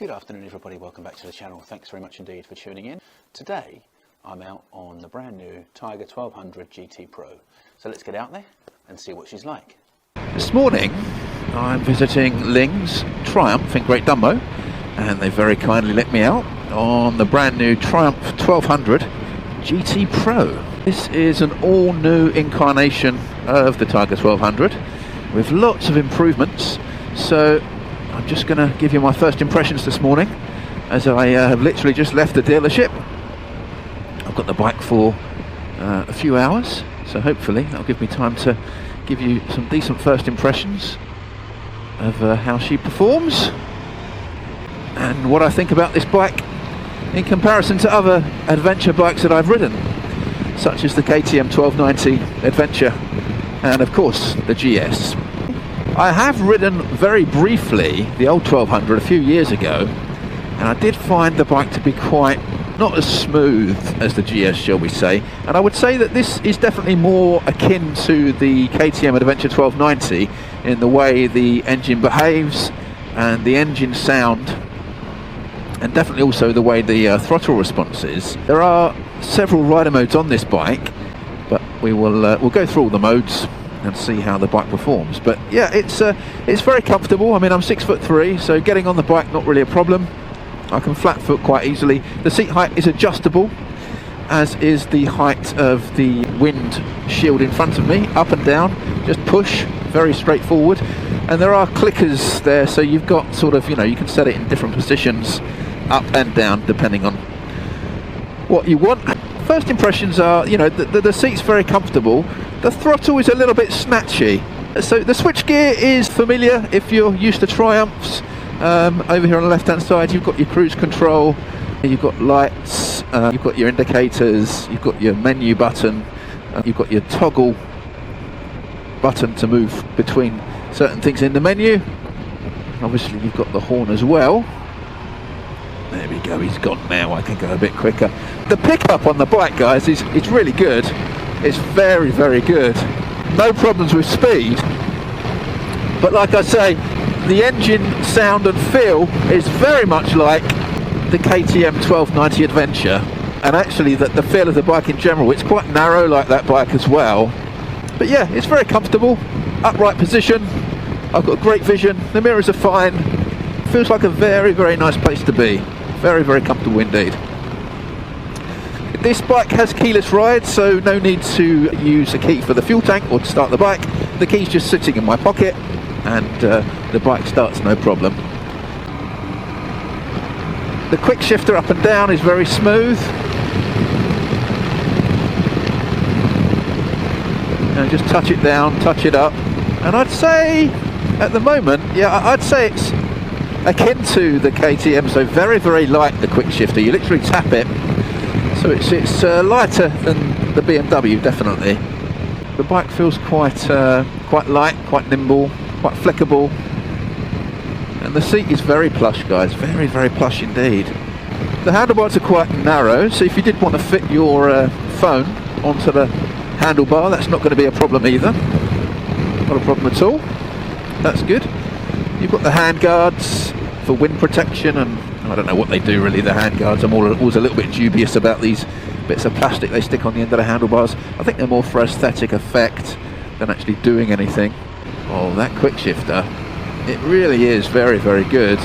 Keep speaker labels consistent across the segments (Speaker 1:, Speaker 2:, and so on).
Speaker 1: Good afternoon everybody, welcome back to the channel. Thanks very much indeed for tuning in. Today I'm out on the brand new Tiger 1200 GT Pro. So let's get out there and see what she's like.
Speaker 2: This morning I'm visiting Ling's Triumph in Great Dunmow, and they very kindly let me out on the brand new Triumph 1200 GT Pro. This is an all new incarnation of the Tiger 1200 with lots of improvements. So I'm just going to give you my first impressions this morning, as I have literally just left the dealership. I've got the bike for a few hours, so hopefully that'll give me time to give you some decent first impressions of how she performs and what I think about this bike in comparison to other adventure bikes that I've ridden, such as the KTM 1290 Adventure and of course the GS. I have ridden very briefly the old 1200 a few years ago, and I did find the bike to be quite not as smooth as the GS, shall we say, and I would say that this is definitely more akin to the KTM Adventure 1290 in the way the engine behaves and the engine sound, and definitely also the way the throttle response is. There are several rider modes on this bike, but we'll go through all the modes and see how the bike performs. But yeah, it's very comfortable. I mean, I'm 6'3", so getting on the bike not really a problem. I can flat foot quite easily. The seat height is adjustable, as is the height of the wind shield in front of me, up and down, just push, very straightforward. And there are clickers there, so you've got sort of, you know, you can set it in different positions, up and down, depending on what you want. First impressions are, you know, the seat's very comfortable. The throttle is a little bit snatchy. So the switch gear is familiar if you're used to Triumphs. Over here on the left hand side you've got your cruise control, you've got lights, you've got your indicators, you've got your menu button, you've got your toggle button to move between certain things in the menu. Obviously you've got the horn as well. There we go, he's gone now, I can go a bit quicker. The pickup on the bike, guys, is really good. It's very, very good. No problems with speed. But like I say, the engine sound and feel is very much like the KTM 1290 Adventure. And actually the feel of the bike in general, it's quite narrow like that bike as well. But yeah, it's very comfortable. Upright position. I've got great vision. The mirrors are fine. Feels like a very, very nice place to be. Very, very comfortable indeed. This bike has keyless ride, so no need to use a key for the fuel tank or to start the bike. The key's just sitting in my pocket, and the bike starts no problem. The quick shifter up and down is very smooth. And just touch it down, touch it up. And I'd say, at the moment, yeah, I'd say it's akin to the KTM, so very, very light, the quick shifter. You literally tap it. So it's lighter than the BMW, definitely. The bike feels quite light, quite nimble, quite flexible, and the seat is very plush, guys. Very, very plush indeed. The handlebars are quite narrow, so if you did want to fit your phone onto the handlebar, that's not going to be a problem either. Not a problem at all. That's good. You've got the hand guards for wind protection, and I don't know what they do really, the hand guards. I'm always a little bit dubious about these bits of plastic they stick on the end of the handlebars. I think they're more for aesthetic effect than actually doing anything. Oh, that quick shifter, it really is very, very good.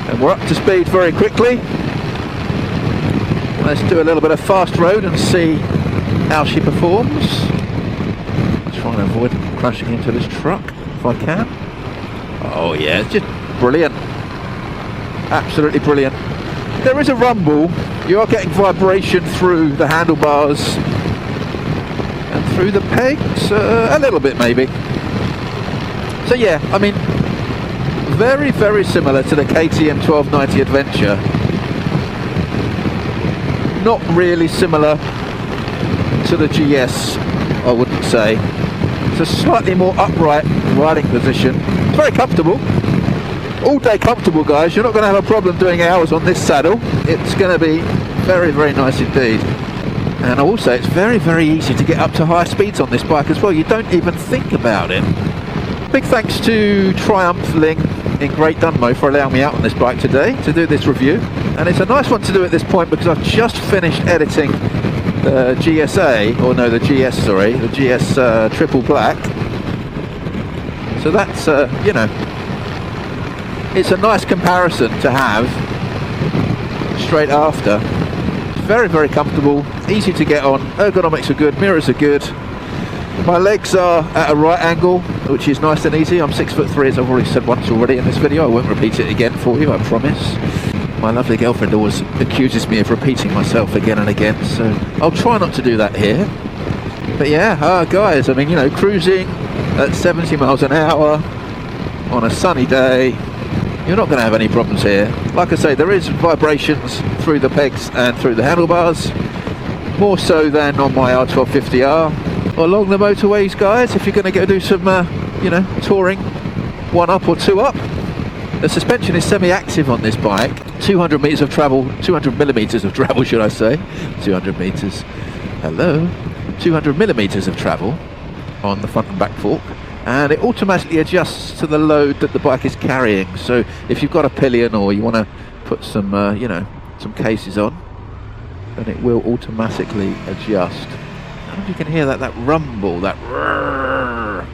Speaker 2: And we're up to speed very quickly. Let's do a little bit of fast road and see how she performs. I'll try and avoid crashing into this truck if I can. Oh yeah, it's just brilliant. Absolutely brilliant. There is a rumble. You are getting vibration through the handlebars and through the pegs, a little bit maybe. So yeah, I mean, very, very similar to the KTM 1290 Adventure. Not really similar to the GS, I wouldn't say. It's a slightly more upright riding position. It's very comfortable. All day comfortable, guys. You're not going to have a problem doing hours on this saddle. It's going to be very, very nice indeed. And I will say it's very, very easy to get up to high speeds on this bike as well. You don't even think about it. Big thanks to Triumph Ling in Great Dunmow for allowing me out on this bike today to do this review. And it's a nice one to do at this point because I've just finished editing the GSA, or no, the GS, sorry, the GS Triple Black. So that's, you know, it's a nice comparison to have straight after. Very, very comfortable, easy to get on, ergonomics are good, mirrors are good. My legs are at a right angle, which is nice and easy. I'm 6'3", as I've already said once already in this video. I won't repeat it again for you, I promise. My lovely girlfriend always accuses me of repeating myself again and again, so I'll try not to do that here. But yeah, guys, I mean, you know, cruising at 70 miles an hour on a sunny day, you're not going to have any problems here. Like I say, there is vibrations through the pegs and through the handlebars, more so than on my R1250R. Along the motorways, guys, if you're going to go do some, you know, touring, 1 up or 2 up. The suspension is semi-active on this bike. 200 metres of travel, 200 millimetres of travel, should I say? 200 metres. Hello. 200 millimetres of travel on the front and back fork. And it automatically adjusts to the load that the bike is carrying. So if you've got a pillion or you want to put some, you know, some cases on, then it will automatically adjust. I don't know if you can hear that rumble, that roar.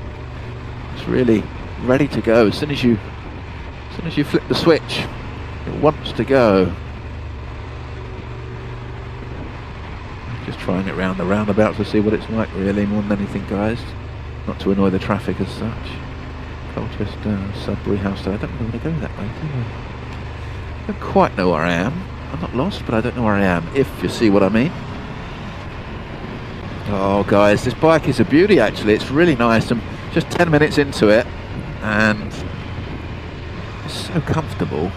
Speaker 2: It's really ready to go. As soon as you flip the switch, it wants to go. Just trying it round the roundabout to see what it's like, really, more than anything, guys. Not to annoy the traffic as such. Colchester, Sudbury, House. I don't really want to go that way, do I? I don't quite know where I am. I'm not lost, but I don't know where I am, if you see what I mean. Oh, guys, this bike is a beauty, actually. It's really nice. I'm just 10 minutes into it, and it's so comfortable.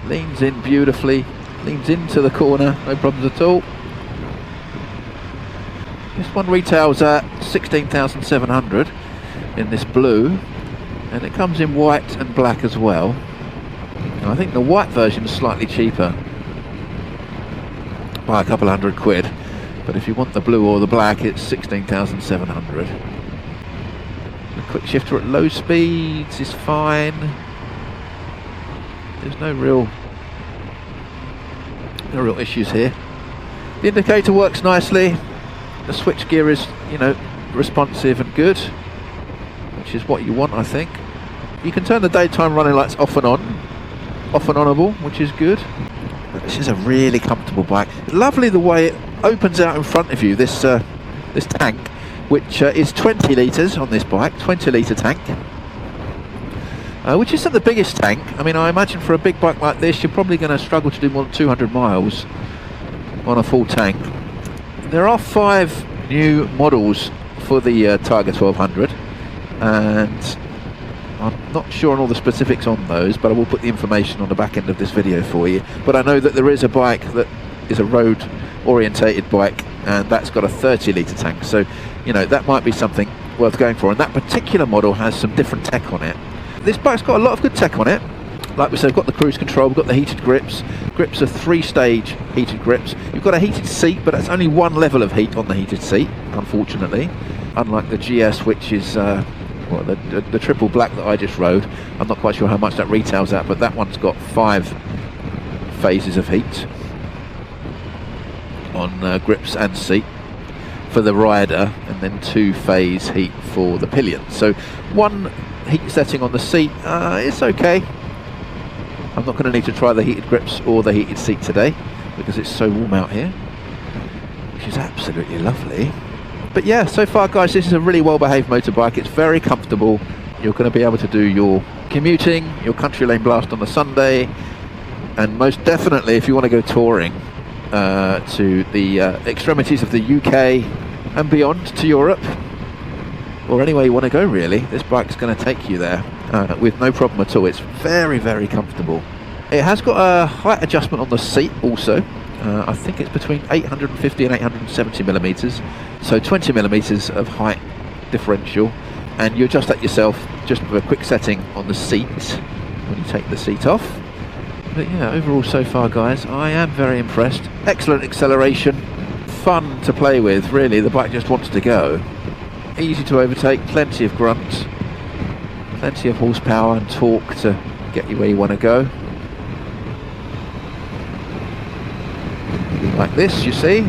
Speaker 2: Leans in beautifully, leans into the corner, no problems at all. This one retails at 16,700 in this blue, and it comes in white and black as well. And I think the white version is slightly cheaper by a couple £100, but if you want the blue or the black, it's 16,700. The quick shifter at low speeds is fine. There's no real issues here. The indicator works nicely. The switch gear is, you know, responsive and good, which is what you want, I think. You can turn the daytime running lights off and onable, which is good. But this is a really comfortable bike. Lovely the way it opens out in front of you. This this tank, which is 20 litres on this bike, 20-litre tank. Which isn't the biggest tank. I mean, I imagine for a big bike like this, you're probably going to struggle to do more than 200 miles on a full tank. There are 5 new models for the Tiger 1200, and I'm not sure on all the specifics on those, but I will put the information on the back end of this video for you. But I know that there is a bike that is a road-orientated bike, and that's got a 30-litre tank. So, you know, that might be something worth going for. And that particular model has some different tech on it. This bike's got a lot of good tech on it. Like we said, we've got the cruise control, we've got the heated grips. Grips are 3-stage heated grips. You've got a heated seat, but that's only one level of heat on the heated seat, unfortunately. Unlike the GS, which is well, the triple black that I just rode. I'm not quite sure how much that retails at, but that one's got 5 phases of heat on grips and seat for the rider, and then 2-phase heat for the pillion. So one heat setting on the seat, it's okay. I'm not going to need to try the heated grips or the heated seat today because it's so warm out here, which is absolutely lovely. But yeah, so far, guys, this is a really well behaved motorbike. It's very comfortable. You're going to be able to do your commuting, your country lane blast on a Sunday, and most definitely if you want to go touring to the extremities of the UK and beyond, to Europe, or anywhere you want to go really, this bike's going to take you there with no problem at all. It's very, very comfortable. It has got a height adjustment on the seat also. I think it's between 850 and 870 millimeters, so 20 millimeters of height differential, and you adjust that yourself just with a quick setting on the seat when you take the seat off. But yeah, overall so far guys, I am very impressed. Excellent acceleration, fun to play with really, the bike just wants to go. Easy to overtake, plenty of grunt, plenty of horsepower and torque to get you where you want to go. Like this, you see.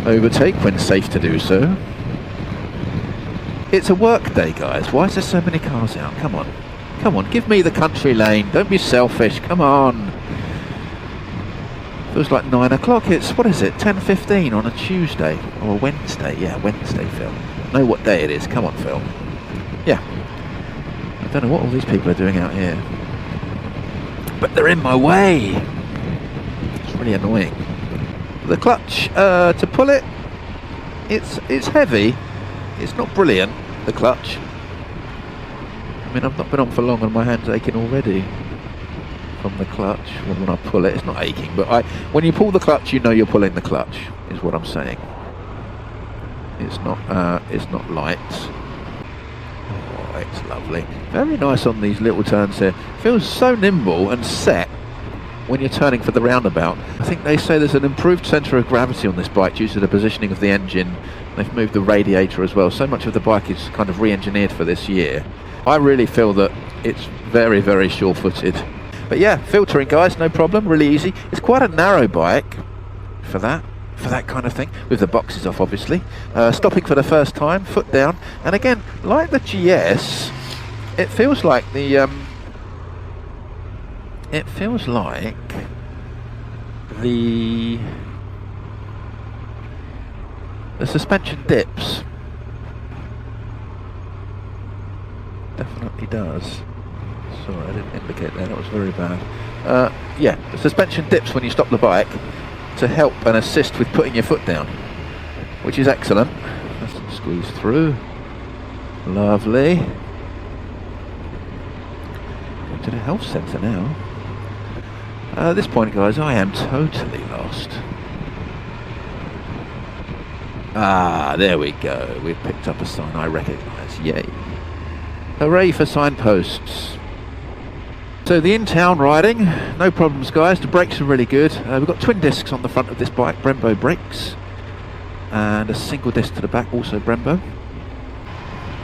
Speaker 2: Overtake when safe to do so. It's a work day guys, why is there so many cars out? Come on. Come on, give me the country lane, don't be selfish, come on. Feels like 9 o'clock, it's, what is it, 10:15 on a Tuesday, or a Wednesday, yeah, Wednesday, Phil. Know what day it is, come on Phil. Yeah, I don't know what all these people are doing out here. But they're in my way. It's really annoying. The clutch, to pull it, it's heavy, it's not brilliant, the clutch. I mean, I've not been on for long and my hand's aching already from the clutch. When I pull it, it's not aching, but when you pull the clutch, you know you're pulling the clutch, is what I'm saying. It's not light. Oh, it's lovely. Very nice on these little turns here. Feels so nimble and set when you're turning for the roundabout. I think they say there's an improved centre of gravity on this bike due to the positioning of the engine. They've moved the radiator as well. So much of the bike is kind of re-engineered for this year. I really feel that it's very, very sure-footed. But yeah, filtering guys, no problem, really easy. It's quite a narrow bike for that kind of thing, with the boxes off obviously. Stopping for the first time, foot down, and again, like the GS, it feels like the suspension dips. Definitely does. Sorry, I didn't indicate that, that was very bad. Yeah, the suspension dips when you stop the bike to help and assist with putting your foot down, which is excellent. Let's squeeze through. Lovely. To the health centre now. At this point guys, I am totally lost. Ah, there we go. We've picked up a sign I recognise. Yay. Hooray for signposts. So the in-town riding, no problems guys, the brakes are really good. We've got twin discs on the front of this bike, Brembo brakes, and a single disc to the back, also Brembo.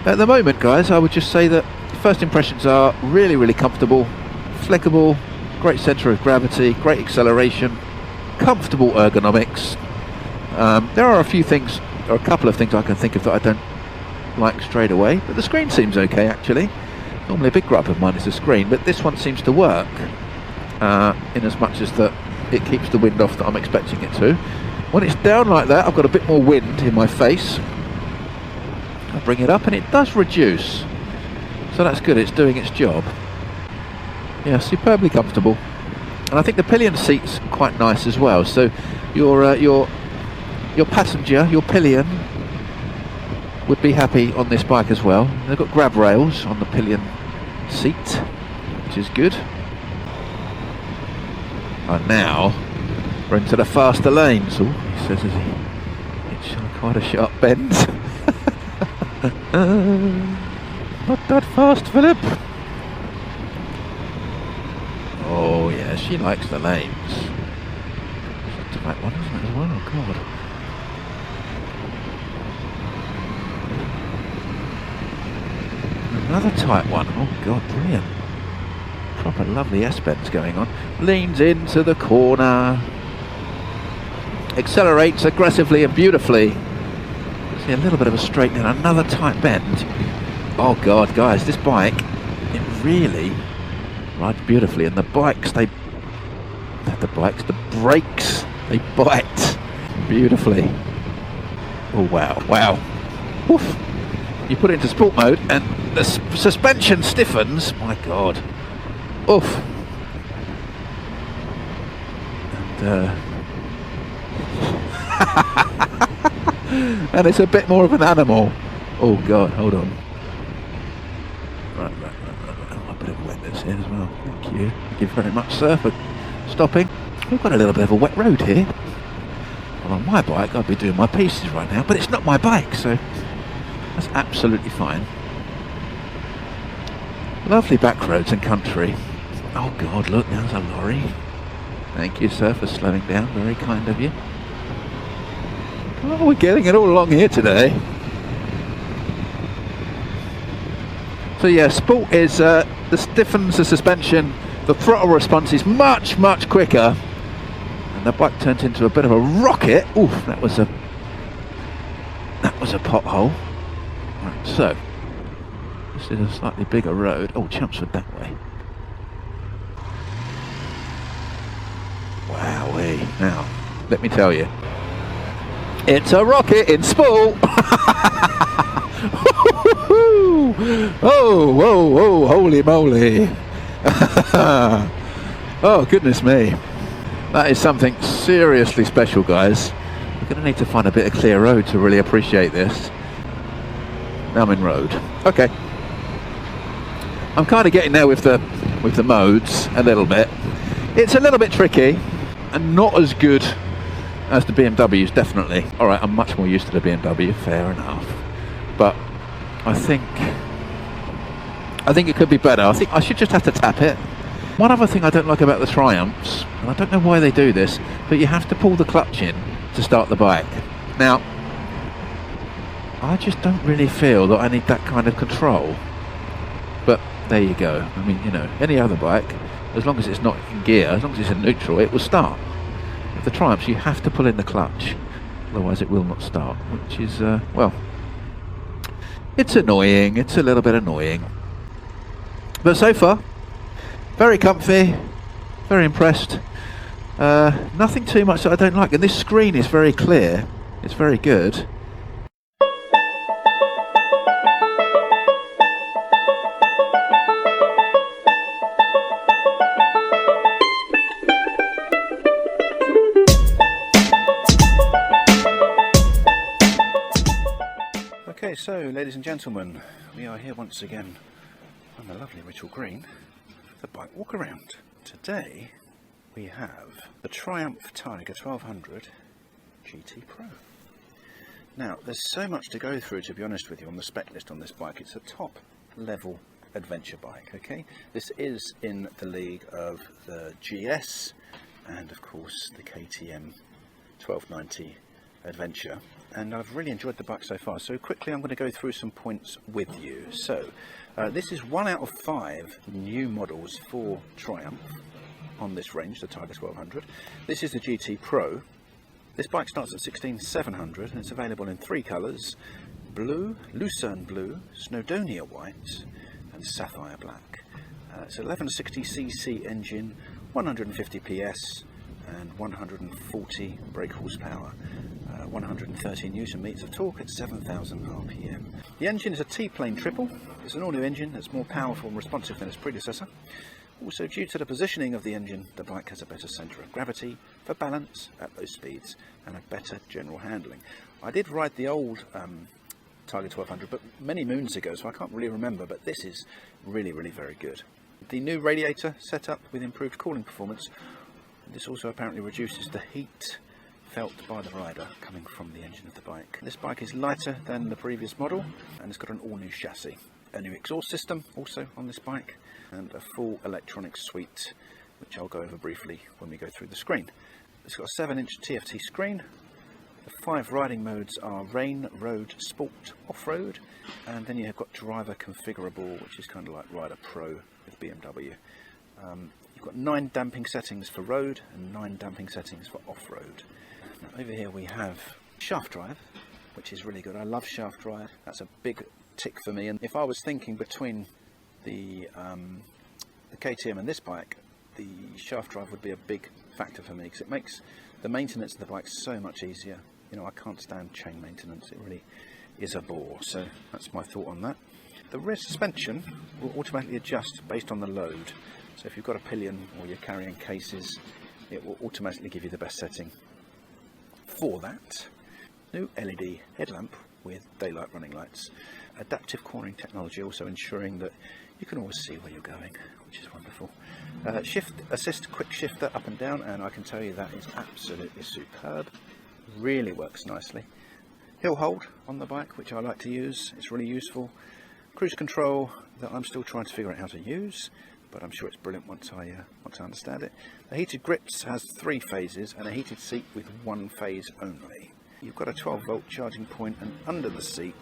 Speaker 2: At the moment guys, I would just say that first impressions are really, really comfortable, flickable, great centre of gravity, great acceleration, comfortable ergonomics. There are a few things, or a couple of things I can think of that I don't like straight away, but the screen seems okay actually. Normally a big gripe of mine is the screen, but this one seems to work in as much as that it keeps the wind off that I'm expecting it to. When it's down like that, I've got a bit more wind in my face. I'll bring it up and it does reduce, so that's good, it's doing its job. Yeah, superbly comfortable, and I think the pillion seat's quite nice as well, so your passenger, your pillion, would be happy on this bike as well. They've got grab rails on the pillion seat, which is good. And now we're into the faster lanes. Oh, he says as he hits quite a sharp bend. Not that fast, Philip. Oh yeah, she likes the lanes. That's the right one, isn't it, as well? Oh god. Another tight one. Oh god, brilliant. Proper lovely S-bends going on. Leans into the corner. Accelerates aggressively and beautifully. See a little bit of a straight and another tight bend. Oh god, guys, this bike, it really rides beautifully, and the brakes, they bite beautifully. Oh wow, wow. Woof. You put it into sport mode and the suspension stiffens. My god. Oof. and it's a bit more of an animal. Oh God, hold on. Right. Oh, a bit of wetness here as well. Thank you. Thank you very much, sir, for stopping. We've got a little bit of a wet road here. Well, on my bike, I'd be doing my pieces right now, but it's not my bike, so that's absolutely fine. Lovely back roads and country. Oh God, look, there's a lorry. Thank you, sir, for slowing down. Very kind of you. Oh, we're getting it all along here today. So yeah, Sport is the stiffens the suspension. The throttle response is much quicker, and the bike turns into a bit of a rocket. Oof, that was a pothole. Right, so this is a slightly bigger road. Oh, Chelmsford that way. Wowee! Now, let me tell you, it's a rocket in Sport. Oh, whoa, holy moly. Oh, goodness me. That is something seriously special, guys. We're going to need to find a bit of clear road to really appreciate this. Now I'm in road. Okay. I'm kind of getting there with the modes a little bit. It's a little bit tricky and not as good as the BMWs, definitely. Alright, I'm much more used to the BMW, fair enough. But I think it could be better. I think I should just have to tap it. One other thing I don't like about the Triumphs, and I don't know why they do this, but you have to pull the clutch in to start the bike. Now, I just don't really feel that I need that kind of control. But there you go. I mean, you know, any other bike, as long as it's not in gear, as long as it's in neutral, it will start. With the Triumphs, you have to pull in the clutch, otherwise it will not start, which is, well, it's annoying. It's a little bit annoying. But so far, very comfy, very impressed. Nothing too much that I don't like, and this screen is very clear. It's very good.
Speaker 1: Okay, so ladies and gentlemen, we are here once again on the lovely Ritual Green, the bike walk around. Today we have the Triumph Tiger 1200 GT Pro. Now there's so much to go through, to be honest with you, on the spec list on this bike. It's a top level adventure bike, okay? This is in the league of the GS and of course the KTM 1290 Adventure, and I've really enjoyed the bike so far. So quickly I'm going to go through some points with you. So this is 1 out of 5 new models for Triumph on this range, the Tiger 1200. This is the GT Pro. This bike starts at 16,700 and it's available in 3 colours: blue, lucerne blue, snowdonia white and sapphire black. It's an 1160cc engine, 150 PS and 140 brake horsepower. 130 newton meters of torque at 7,000 RPM. The engine is a T-plane triple. It's an all-new engine that's more powerful and responsive than its predecessor. Also, due to the positioning of the engine, the bike has a better centre of gravity for balance at those speeds and a better general handling. I did ride the old Tiger 1200, but many moons ago, so I can't really remember, but this is really very good. The new radiator setup with improved cooling performance. This also apparently reduces the heat felt by the rider coming from the engine of the bike. This bike is lighter than the previous model and it's got an all-new chassis. A new exhaust system also on this bike and a full electronics suite, which I'll go over briefly when we go through the screen. It's got a 7-inch TFT screen. The 5 riding modes are Rain, Road, Sport, Off-Road, and then you've got Driver Configurable, which is kind of like Rider Pro with BMW. You've got 9 damping settings for road and 9 damping settings for off-road. Now, over here we have shaft drive, which is really good. I love shaft drive. That's a big tick for me. And if I was thinking between the KTM and this bike, the shaft drive would be a big factor for me because it makes the maintenance of the bike so much easier. You know, I can't stand chain maintenance. It really is a bore. So that's my thought on that. The rear suspension will automatically adjust based on the load. So if you've got a pillion or you're carrying cases, it will automatically give you the best setting for that. New LED headlamp with daylight running lights. Adaptive cornering technology, also ensuring that you can always see where you're going, which is wonderful. Shift assist quick shifter up and down, and I can tell you that is absolutely superb. Really works nicely. Hill hold on the bike, which I like to use. It's really useful. Cruise control that I'm still trying to figure out how to use, but I'm sure it's brilliant once I understand it. The heated grips has 3 phases and a heated seat with 1 phase only. You've got a 12-volt charging point, and under the seat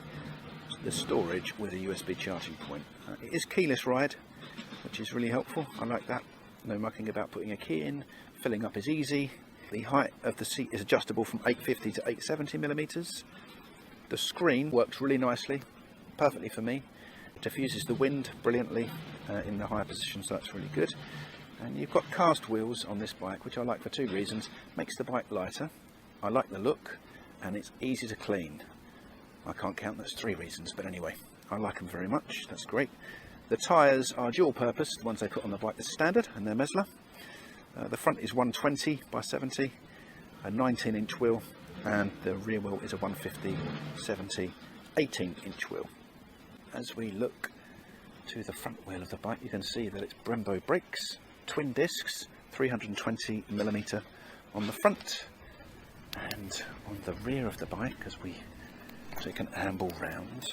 Speaker 1: the storage with a USB charging point. It is keyless ride, which is really helpful. I like that. No mucking about putting a key in. Filling up is easy. The height of the seat is adjustable from 850 to 870 millimeters. The screen works really nicely, perfectly for me. It diffuses the wind brilliantly in the higher position, so that's really good. And you've got cast wheels on this bike, which I like for 2 reasons. Makes the bike lighter. I like the look, and it's easy to clean. I can't count, that's 3 reasons, but anyway, I like them very much. That's great. The tyres are dual purpose. The ones they put on the bike are standard, and they're Mesler. The front is 120 by 70, a 19-inch wheel, and the rear wheel is a 150/70 18-inch wheel. As we look to the front wheel of the bike, you can see that it's Brembo brakes, twin discs, 320mm on the front, and on the rear of the bike, as we take an amble round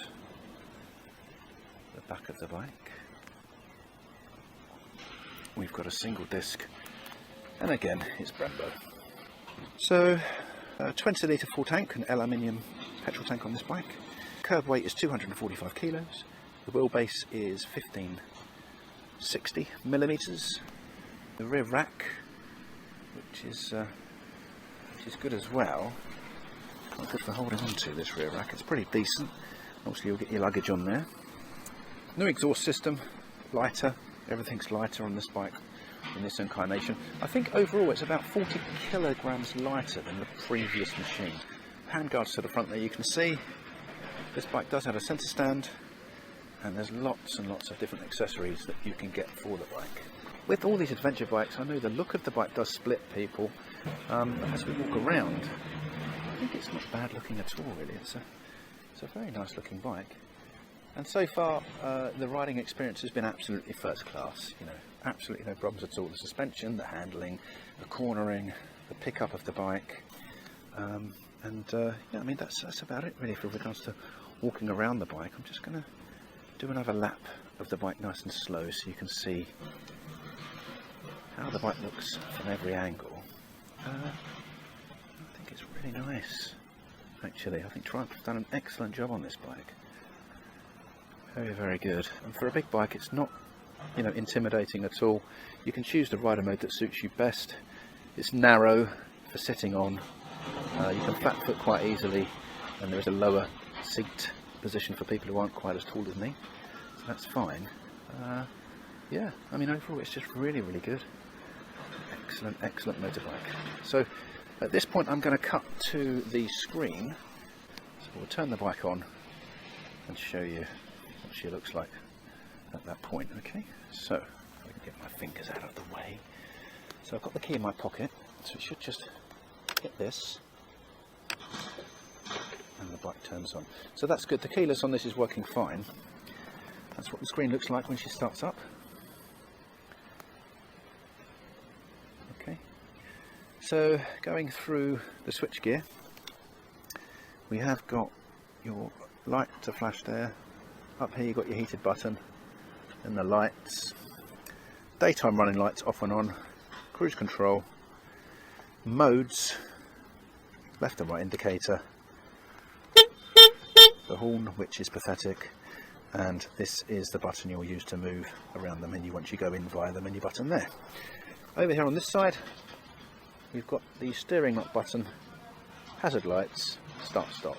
Speaker 1: the back of the bike, we've got a single disc, and again it's Brembo. So 20 litre full tank, an aluminium petrol tank on this bike. Curb weight is 245 kilos. The wheelbase is 1560mm. The rear rack, which is good as well. Quite good for holding on to, this rear rack. It's pretty decent. Also, you'll get your luggage on there. New exhaust system, lighter. Everything's lighter on this bike in this incarnation. I think overall it's about 40 kilograms lighter than the previous machine. Handguards to the front there, you can see. This bike does have a centre stand, and there's lots and lots of different accessories that you can get for the bike. With all these adventure bikes, I know the look of the bike does split people. As we walk around, I think it's not bad looking at all, really. It's a very nice looking bike. And so far, the riding experience has been absolutely first class. You know, absolutely no problems at all. The suspension, the handling, the cornering, the pickup of the bike, yeah, I mean that's about it really for regards to walking around the bike. I'm just going to do another lap of the bike nice and slow, so you can see how the bike looks from every angle. I think it's really nice, actually. I think Triumph have done an excellent job on this bike. Very, very good. And for a big bike, it's not, you know, intimidating at all. You can choose the rider mode that suits you best. It's narrow for sitting on. You can flat foot quite easily, and there is a lower seat position for people who aren't quite as tall as me, so that's fine. Yeah, I mean overall it's just really, really good. Excellent, excellent motorbike. So at this point I'm going to cut to the screen, so we'll turn the bike on and show you what she looks like at that point. Okay, so I can get my fingers out of the way. So I've got the key in my pocket, so it should just hit this and the bike turns on. So that's good. The keyless on this is working fine. That's what the screen looks like when she starts up. Okay, so going through the switch gear, we have got your light to flash there. Up here you've got your heated button and the lights, daytime running lights off and on, cruise control, modes, left and right indicator, the horn, which is pathetic, and this is the button you'll use to move around the menu once you go in via the menu button there. Over here on this side we've got the steering lock button, hazard lights, start stop,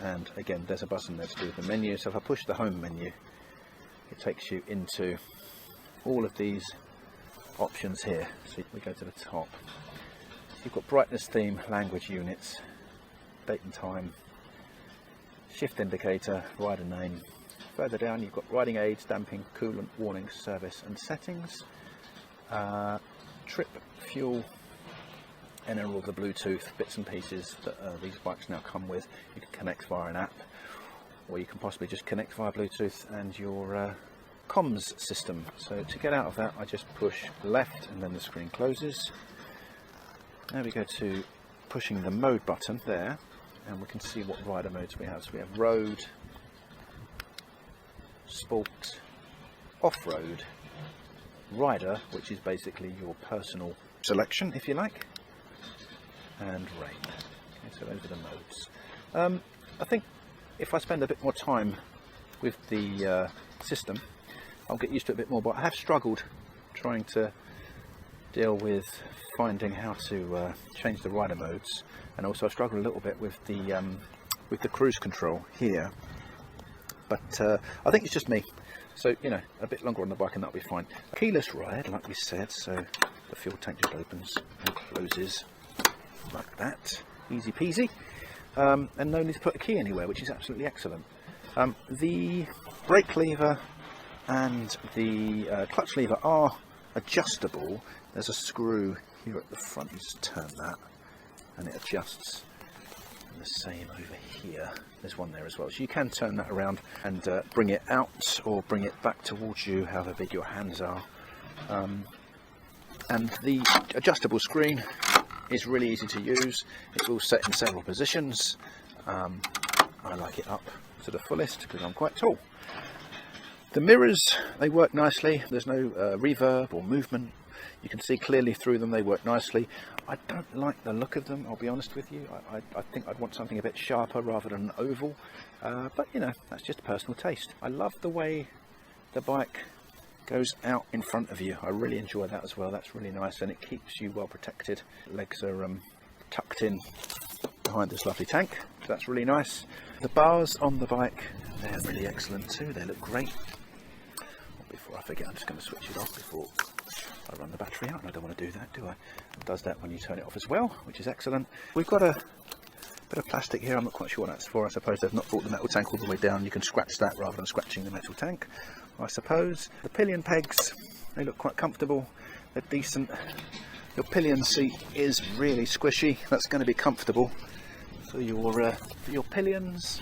Speaker 1: and again there's a button there to do with the menu. So if I push the home menu, it takes you into all of these options here. So we go to the top. You've got brightness, theme, language units, date and time, shift indicator, rider name. Further down you've got riding aids, damping, coolant, warnings, service and settings. trip, fuel, and then all the Bluetooth bits and pieces that these bikes now come with. You can connect via an app, or you can possibly just connect via Bluetooth and your comms system. So to get out of that, I just push left and then the screen closes. Now we go to pushing the mode button there, and we can see what rider modes we have. So we have road, sport, off-road, rider, which is basically your personal selection, if you like, and rain. Okay, so those are the modes. I think if I spend a bit more time with the system, I'll get used to it a bit more, but I have struggled trying to deal with finding how to change the rider modes, and also I struggle a little bit with the cruise control here, but I think it's just me. So, you know, a bit longer on the bike and that'll be fine. Keyless ride, like we said, so the fuel tank just opens and closes like that, easy peasy, and no need to put a key anywhere, which is absolutely excellent. The brake lever and the clutch lever are adjustable. There's a screw here at the front, you just turn that and it adjusts, and the same over here, there's one there as well, so you can turn that around and bring it out or bring it back towards you, however big your hands are. And the adjustable screen is really easy to use. It's all set in several positions. I like it up to the fullest because I'm quite tall. The mirrors, they work nicely. There's no reverb or movement. You can see clearly through them. They work nicely. I don't like the look of them, I'll be honest with you. I think I'd want something a bit sharper rather than an oval, but you know, that's just personal taste. I love the way the bike goes out in front of you. I really enjoy that as well. That's really nice, and it keeps you well protected. Legs are tucked in behind this lovely tank, so that's really nice. The bars on the bike, they're really excellent too. They look great. Before I forget, I'm just going to switch it off before I run the battery out, and I don't want to do that, do I? It does that when you turn it off as well, which is excellent. We've got a bit of plastic here. I'm not quite sure what that's for. I suppose they've not brought the metal tank all the way down. You can scratch that rather than scratching the metal tank, I suppose. The pillion pegs, they look quite comfortable. They're decent. Your pillion seat is really squishy. That's going to be comfortable for your pillions.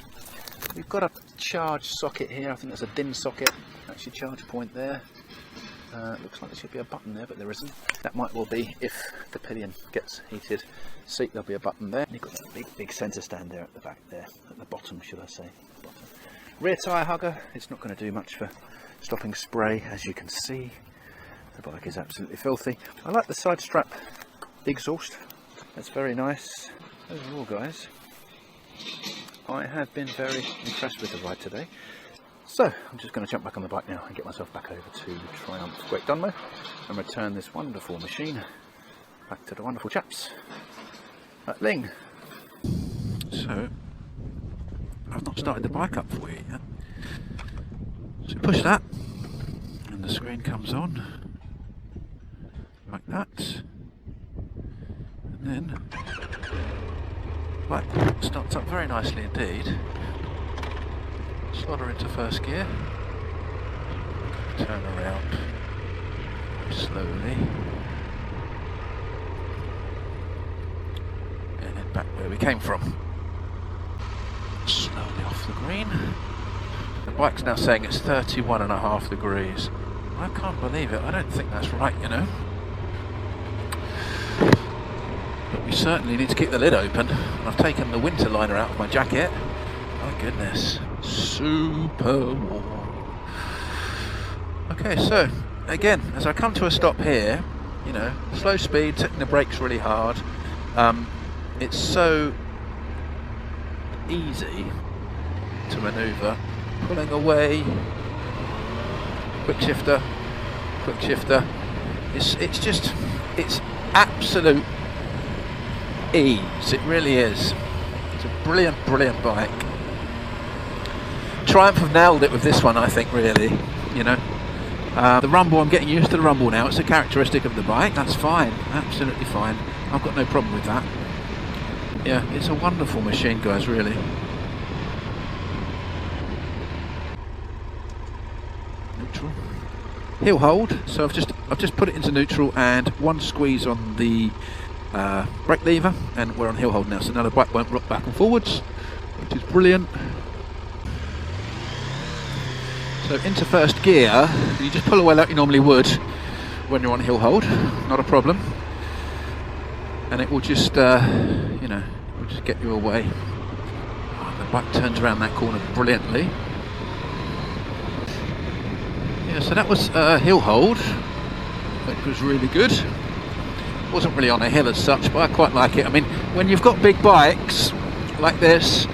Speaker 1: We've got a charge socket here. I think there's a DIN socket. That's your charge point there. Looks like there should be a button there, but there isn't. That might well be if the pillion gets heated seat. There'll be a button there. You've got that big centre stand there at the back there, at the bottom, should I say. Bottom. Rear tyre hugger. It's not going to do much for stopping spray, as you can see. The bike is absolutely filthy. I like the side strap exhaust. That's very nice. Overall, guys, I have been very impressed with the ride today. So I'm just going to jump back on the bike now and get myself back over to Triumph Great Dunmow and return this wonderful machine back to the wonderful chaps at Ling.
Speaker 2: So I've not started the bike up for you yet. So push that and the screen comes on like that, and then bike starts up very nicely indeed. Slaughter into first gear, turn around slowly, and then back where we came from. Slowly off the green. The bike's now saying it's 31.5 degrees. I can't believe it. I don't think that's right, you know. But we certainly need to keep the lid open. I've taken the winter liner out of my jacket. My goodness. Super warm. Okay, so again, as I come to a stop here, you know, slow speed, taking the brakes really hard. It's so easy to manoeuvre. Pulling away, quick shifter. It's absolute ease. It really is. It's a brilliant bike. Triumph have nailed it with this one, I think, really, you know. The rumble, I'm getting used to the rumble now. It's a characteristic of the bike. That's fine, absolutely fine. I've got no problem with that. Yeah, it's a wonderful machine, guys, really. Neutral. Hill hold, so I've I've just put it into neutral and one squeeze on the brake lever, and we're on hill hold now, so now the bike won't rock back and forwards, which is brilliant. So into first gear, you just pull away like you normally would when you're on hill hold, not a problem, and it will just you know, will just get you away. Oh, the bike turns around that corner brilliantly. Yeah, so that was hill hold, which was really good. Wasn't really on a hill as such, but I quite like it. I mean, when you've got big bikes like this,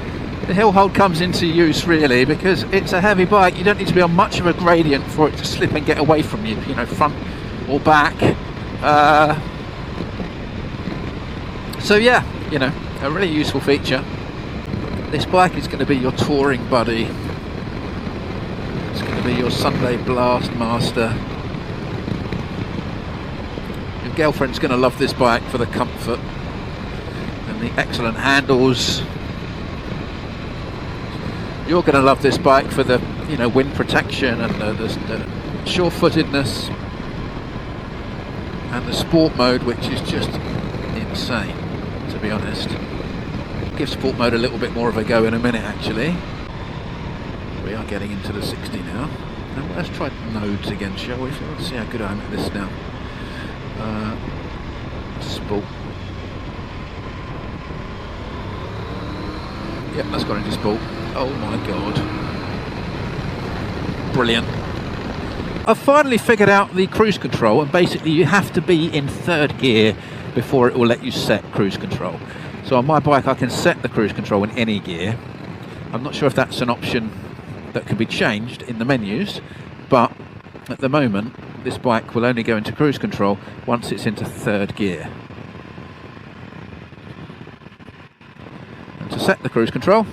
Speaker 2: the hill hold comes into use really, because it's a heavy bike. You don't need to be on much of a gradient for it to slip and get away from you, you know, front or back. So yeah, you know, a really useful feature. This bike is going to be your touring buddy. It's going to be your Sunday blast master. Your girlfriend's going to love this bike for the comfort and the excellent handles. You're going to love this bike for the, you know, wind protection and the sure-footedness and the sport mode, which is just insane, to be honest. Give sport mode a little bit more of a go in a minute, actually. We are getting into the 60 now. And let's try nodes again, shall we? Let's see how good I am at this now. Sport. Yep, that's gone into sport. Oh my god. Brilliant. I've finally figured out the cruise control, and basically you have to be in third gear before it will let you set cruise control. So on my bike I can set the cruise control in any gear. I'm not sure if that's an option that can be changed in the menus, but at the moment this bike will only go into cruise control once it's into third gear. And to set the cruise control,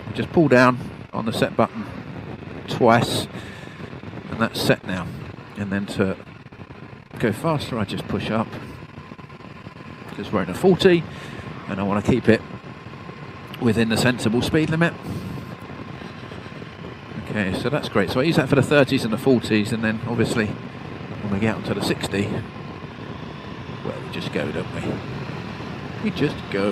Speaker 2: you just pull down on the set button twice, and that's set now. And then to go faster I just push up, because we're in a 40 and I want to keep it within the sensible speed limit. Okay, so that's great. So I use that for the 30s and the 40s, and then obviously when we get up to the 60, well, we just go, don't we? We just go.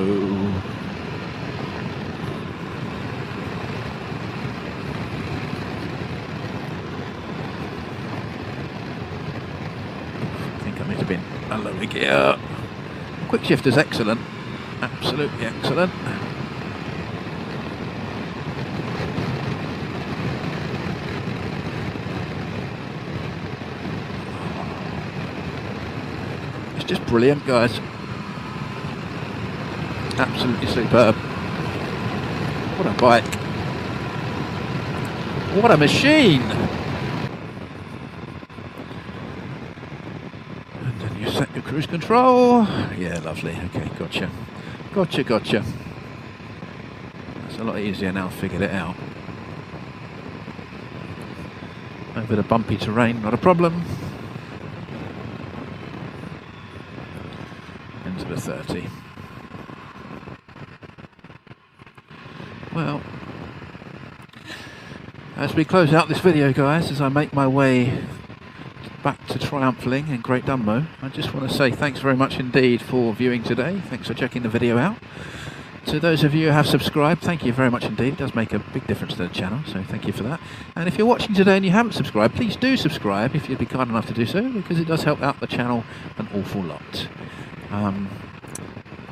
Speaker 2: I think I might have been a lower gear. Quick shift is excellent, absolutely excellent. It's just brilliant, guys. Absolutely superb. What a bike. What a machine. And then you set your cruise control. Yeah, lovely. Okay, gotcha. Gotcha. That's a lot easier now, I've figured it out. Over the bumpy terrain, not a problem. Into the 30. Well, as we close out this video, guys, as I make my way back to Triumph Ling in Great Dunmow, I just want to say thanks very much indeed for viewing today. Thanks for checking the video out. To those of you who have subscribed, thank you very much indeed. It does make a big difference to the channel, so thank you for that. And if you're watching today and you haven't subscribed, please do subscribe if you'd be kind enough to do so, because it does help out the channel an awful lot.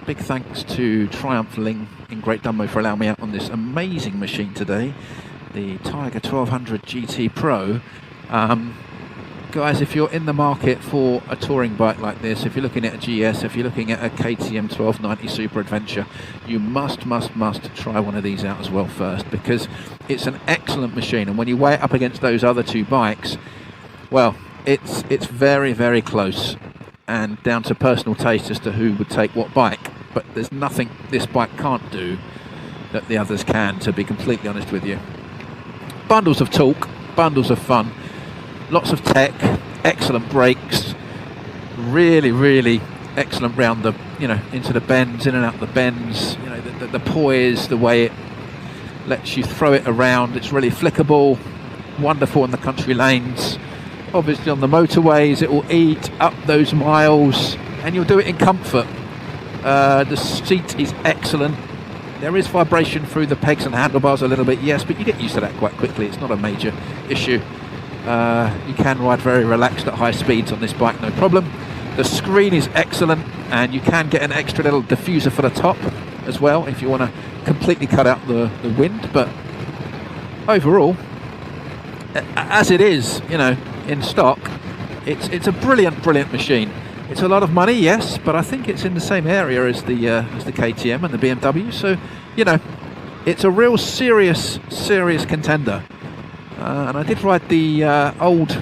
Speaker 2: Big thanks to Triumph Ling in Great Dunmow for allowing me out on this amazing machine today, the Tiger 1200 GT Pro. Guys, if you're in the market for a touring bike like this, if you're looking at a GS, if you're looking at a KTM 1290 Super Adventure, you must try one of these out as well first, because it's an excellent machine, and when you weigh it up against those other two bikes, well, it's very, very close, and down to personal taste as to who would take what bike. But there's nothing this bike can't do that the others can, to be completely honest with you. Bundles of torque, bundles of fun, lots of tech, excellent brakes, really excellent round the, you know, into the bends, in and out the bends, you know, the poise, the way it lets you throw it around. It's really flickable, wonderful in the country lanes, Obviously on the motorways it will eat up those miles, and you'll do it in comfort. The seat is excellent. There is vibration through the pegs and handlebars a little bit, yes, but you get used to that quite quickly. It's not a major issue. You can ride very relaxed at high speeds on this bike, no problem. The screen is excellent, and you can get an extra little diffuser for the top as well if you want to completely cut out the wind. But overall, as it is, you know, in stock, it's a brilliant machine. It's a lot of money, yes, but I think it's in the same area as the KTM and the BMW. So, you know, it's a real serious contender. And I did ride the old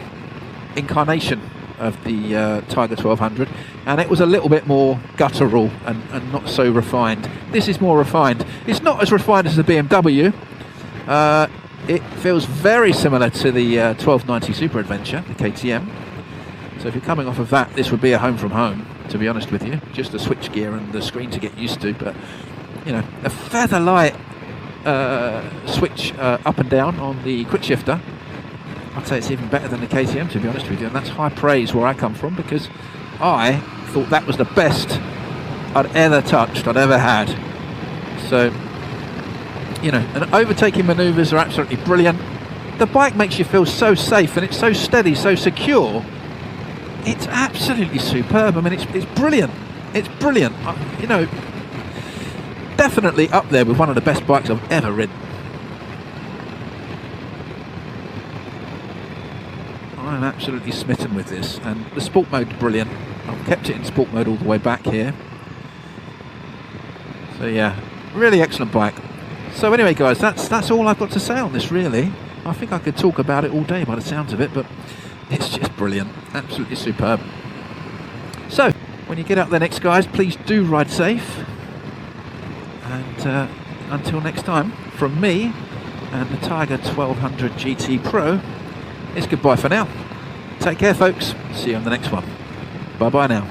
Speaker 2: incarnation of the Tiger 1200, and it was a little bit more guttural and not so refined. This is more refined. It's not as refined as the BMW. It feels very similar to the 1290 Super Adventure, the KTM. So if you're coming off of that, this would be a home from home, to be honest with you. Just the switch gear and the screen to get used to. But, you know, a feather light switch up and down on the quick shifter. I'd say it's even better than the KTM, to be honest with you. And that's high praise where I come from, because I thought that was the best I'd ever touched, I'd ever had. So, you know, and overtaking manoeuvres are absolutely brilliant. The bike makes you feel so safe, and it's so steady, so secure. It's absolutely superb. I mean, it's brilliant. It's brilliant. You know, definitely up there with one of the best bikes I've ever ridden. I'm absolutely smitten with this, and the sport mode is brilliant. I've kept it in sport mode all the way back here. So yeah, really excellent bike. So anyway, guys, that's all I've got to say on this, really. I think I could talk about it all day by the sounds of it, but it's just brilliant, absolutely superb. So, when you get out there next, guys, please do ride safe. And until next time, from me and the Tiger 1200 GT Pro, it's goodbye for now. Take care, folks. See you on the next one. Bye-bye now.